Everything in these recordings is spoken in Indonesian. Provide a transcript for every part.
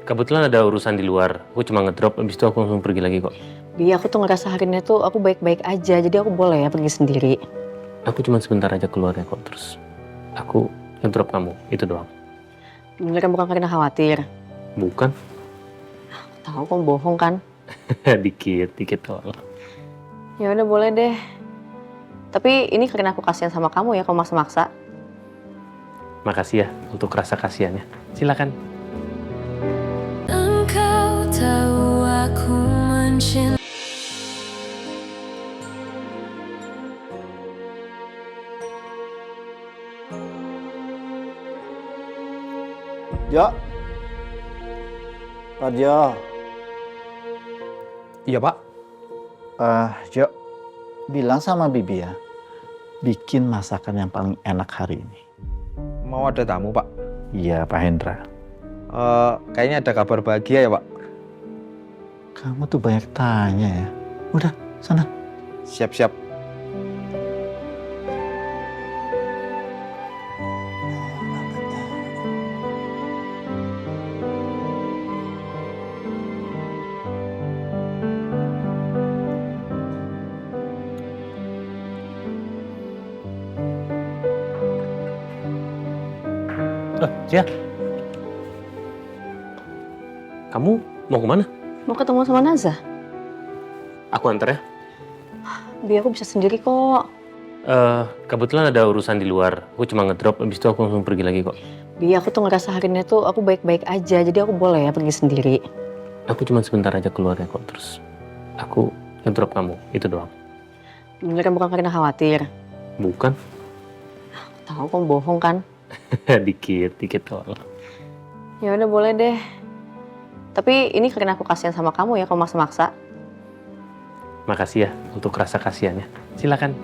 Kebetulan ada urusan di luar. Aku cuma ngedrop, habis itu aku langsung pergi lagi kok. Bi, aku tuh ngerasa hari ini tuh aku baik-baik aja, jadi aku boleh ya pergi sendiri. Aku cuma sebentar aja keluarnya kok, terus aku ngedrop kamu, itu doang. Beneran bukan karena khawatir. Bukan? Tahu kamu bohong kan? Dikit doang. Ya udah boleh deh. Tapi ini karena aku kasihan sama kamu ya, kamu maksa-maksa. Makasih ya untuk rasa kasihannya. Silakan. Engkau tahu aku mencintai. Jo. Jo. Iya, Pak. Jo. Bilang sama Bibi ya. Bikin masakan yang paling enak hari ini. Mau ada tamu, Pak. Iya, Pak Hendra. Kayaknya ada kabar bahagia ya, Pak. Kamu tuh banyak tanya ya. Udah, sana. Siap-siap. Cia. Kamu mau kemana? Mau ketemu sama Naza? Aku antar ya. Bi, aku bisa sendiri kok. Kebetulan ada urusan di luar. Aku cuma ngedrop, habis itu aku langsung pergi lagi kok. Bi, aku tuh ngerasa hari ini tuh aku baik-baik aja, jadi aku boleh ya pergi sendiri. Aku cuma sebentar aja keluarnya kok, terus aku ngedrop kamu, itu doang. Beneran bukan karena khawatir. Bukan? Tahu kamu bohong kan? Dikit doang. Ya udah boleh deh. Tapi ini karena aku kasihan sama kamu ya, kamu maksa-maksa. Makasih ya untuk rasa kasihannya. Silakan.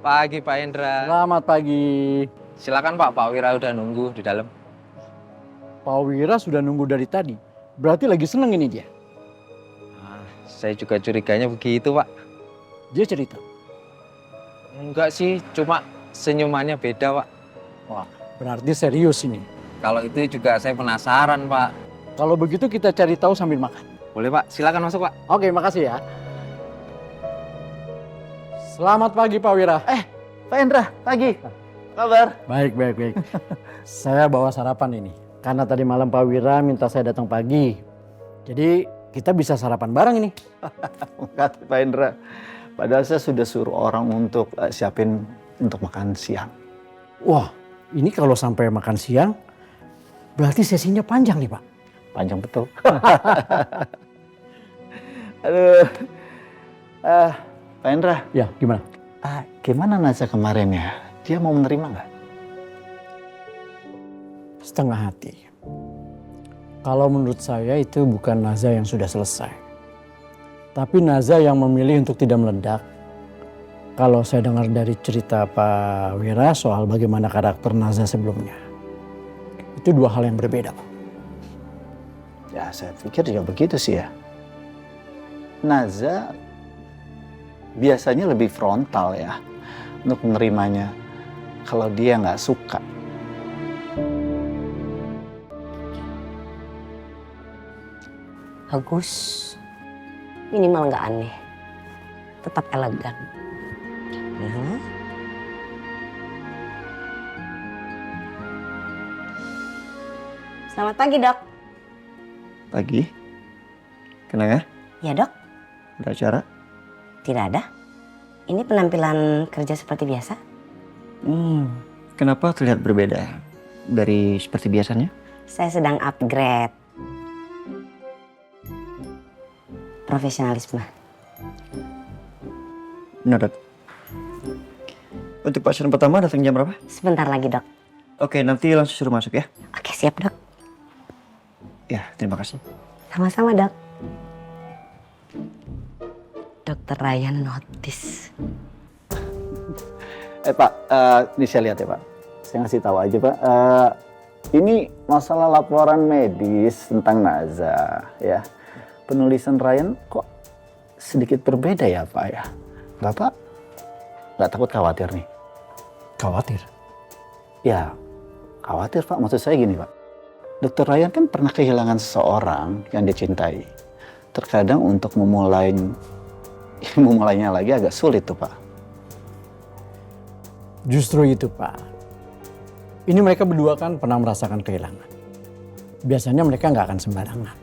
Pagi, Pak Hendra. Selamat pagi. Silakan, Pak Wira udah nunggu di dalam. Pak Wira sudah nunggu dari tadi. Berarti lagi seneng ini dia. Saya juga curiganya begitu, Pak. Dia cerita. Enggak sih, cuma senyumannya beda, Pak. Wah, berarti serius ini. Kalau itu juga saya penasaran, Pak. Kalau begitu kita cari tahu sambil makan. Boleh, Pak. Silakan masuk, Pak. Oke, makasih ya. Selamat pagi Pak Wira. Pak Hendra, pagi. Kabar? Baik. Saya bawa sarapan ini. Karena tadi malam Pak Wira minta saya datang pagi. Jadi kita bisa sarapan bareng ini. Enggak, Pak Hendra. Padahal saya sudah suruh orang untuk siapin untuk makan siang. Wah, ini kalau sampai makan siang, berarti sesinya panjang nih Pak. Panjang betul. Aduh. Pak Hendra. Ya, gimana? Gimana Naza kemarin ya? Dia mau menerima nggak? Setengah hati. Kalau menurut saya itu bukan Naza yang sudah selesai. Tapi Naza yang memilih untuk tidak meledak. Kalau saya dengar dari cerita Pak Wira soal bagaimana karakter Naza sebelumnya. Itu dua hal yang berbeda, Pak. Ya, saya pikir juga begitu sih ya. Naza biasanya lebih frontal ya untuk menerimanya kalau dia nggak suka. Bagus, minimal nggak aneh, tetap elegan. Selamat pagi dok. Pagi? Kenapa? Ya dok, Ada acara? tidak ada. Ini penampilan kerja seperti biasa. Kenapa terlihat berbeda dari seperti biasanya? Saya sedang upgrade profesionalisme. Benar, Dok. Untuk pasien pertama datang jam berapa? Sebentar lagi dok. Oke, nanti langsung suruh masuk ya. Oke siap dok. Ya, terima kasih. Sama-sama dok. Dokter Ryan notice. Pak, ini saya lihat ya Pak. Saya ngasih tahu aja Pak. Ini masalah laporan medis tentang Naza ya. Penulisan Ryan kok sedikit berbeda ya Pak ya. Bapak nggak takut khawatir nih? Khawatir. Ya, khawatir Pak. Maksud saya gini Pak. Dokter Ryan kan pernah kehilangan seseorang yang dicintai. Terkadang untuk memulainya lagi agak sulit tuh Pak. Justru itu Pak. Ini mereka berdua kan pernah merasakan kehilangan. Biasanya mereka nggak akan sembarangan.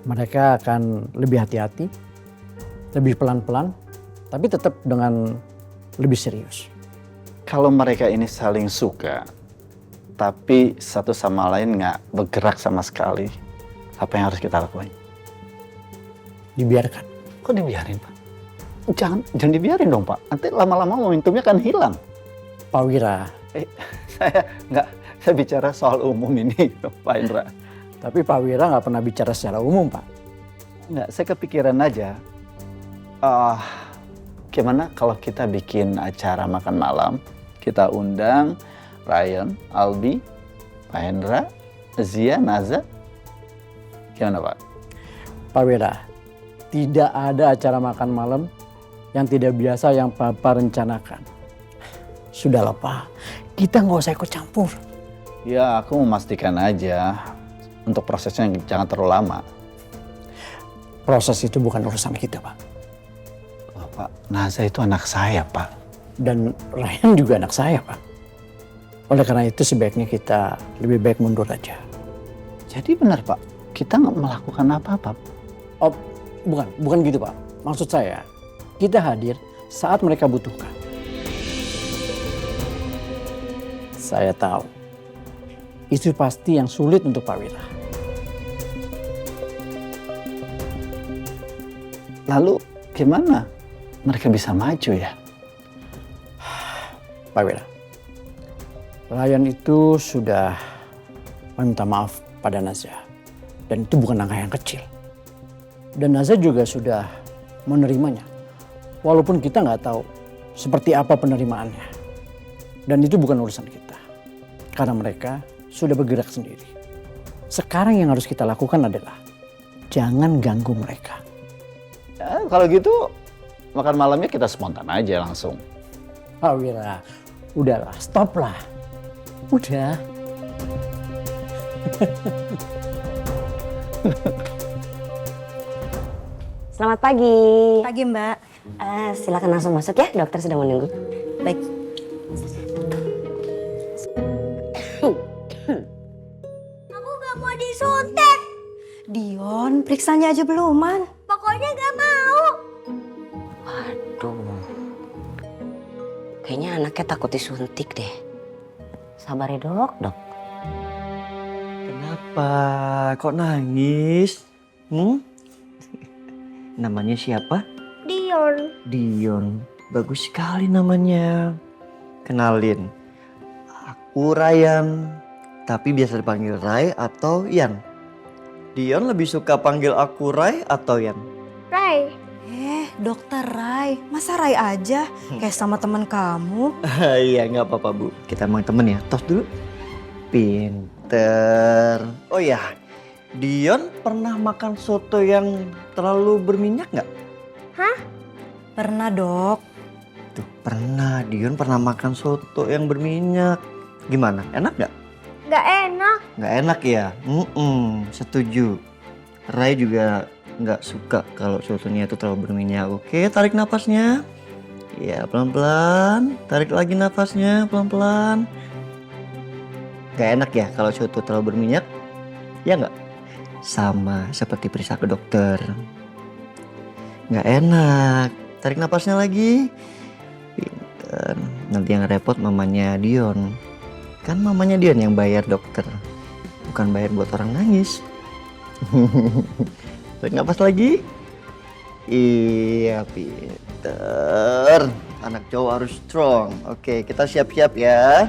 Mereka akan lebih hati-hati, lebih pelan-pelan, tapi tetap dengan lebih serius. Kalau mereka ini saling suka, tapi satu sama lain nggak bergerak sama sekali, apa yang harus kita lakukan? Dibiarkan. Kok dibiarin Pak? Jangan dibiarin dong Pak. Nanti lama-lama momentumnya kan hilang. Pak Wira. Saya bicara soal umum ini Pak Indra. Tapi Pak Wira nggak pernah bicara secara umum Pak. Nggak, saya kepikiran aja. Gimana kalau kita bikin acara makan malam, kita undang Ryan, Albi, Pak Hendra, Zia, Naza. Gimana Pak? Pak Wira, tidak ada acara makan malam yang tidak biasa yang Papa rencanakan. Sudahlah Pak, kita nggak usah ikut campur. Ya, aku memastikan aja untuk prosesnya jangan terlalu lama. Proses itu bukan urusan kita Pak. Oh, Pak, Naza itu anak saya Pak. Dan Ryan juga anak saya Pak. Oleh karena itu sebaiknya kita lebih baik mundur aja. Jadi benar Pak, kita nggak melakukan apa-apa. Oh, bukan gitu Pak. Maksud saya, kita hadir saat mereka butuhkan. Saya tahu, itu pasti yang sulit untuk Pak Wira. Lalu gimana mereka bisa maju ya? Pak Wira, Ryan itu sudah meminta maaf pada Naza. Dan itu bukan langkah yang kecil. Dan Naza juga sudah menerimanya. Walaupun kita nggak tahu seperti apa penerimaannya. Dan itu bukan urusan kita. Karena mereka sudah bergerak sendiri. Sekarang yang harus kita lakukan adalah jangan ganggu mereka. Ya, kalau gitu makan malamnya kita spontan aja langsung. Pak Wira, udahlah, stop lah. Udah. Selamat pagi. Pagi Mbak. Silakan langsung masuk ya, dokter sedang menunggu. Baik. Aku gak mau disuntik. Dion, periksanya aja beluman. Pokoknya gak mau. Waduh. Kayaknya anaknya takut disuntik deh. Sabar ya dok. Kenapa? Kok nangis? Namanya siapa? Dion. Dion. Bagus sekali namanya. Kenalin. Aku Ryan. Tapi biasa dipanggil Ray atau Yan. Dion lebih suka panggil aku Ray atau Yan? Ray. Dokter Ray. Masa Ray aja? Kayak sama teman kamu. Iya nggak apa-apa Bu. Kita emang temen ya. Tos dulu. Pinter. Oh ya. Dion pernah makan soto yang terlalu berminyak nggak? Hah? Pernah dok. Tuh pernah. Dion pernah makan soto yang berminyak. Gimana? Enak nggak? Gak enak. Nggak enak ya? Setuju. Ray juga nggak suka kalau sotonya itu terlalu berminyak. Oke, tarik napasnya. Ya, pelan-pelan. Tarik lagi napasnya, pelan-pelan. Nggak enak ya kalau soto terlalu berminyak? Ya nggak? Sama seperti periksa ke dokter. Nggak enak. Tarik napasnya lagi. Pinter. Nanti yang repot mamanya Dion. Kan mamanya Dion yang bayar dokter. Bukan bayar buat orang nangis. Tarik napas lagi. Iya, pinter. Anak cowok harus strong. Oke, kita siap-siap ya.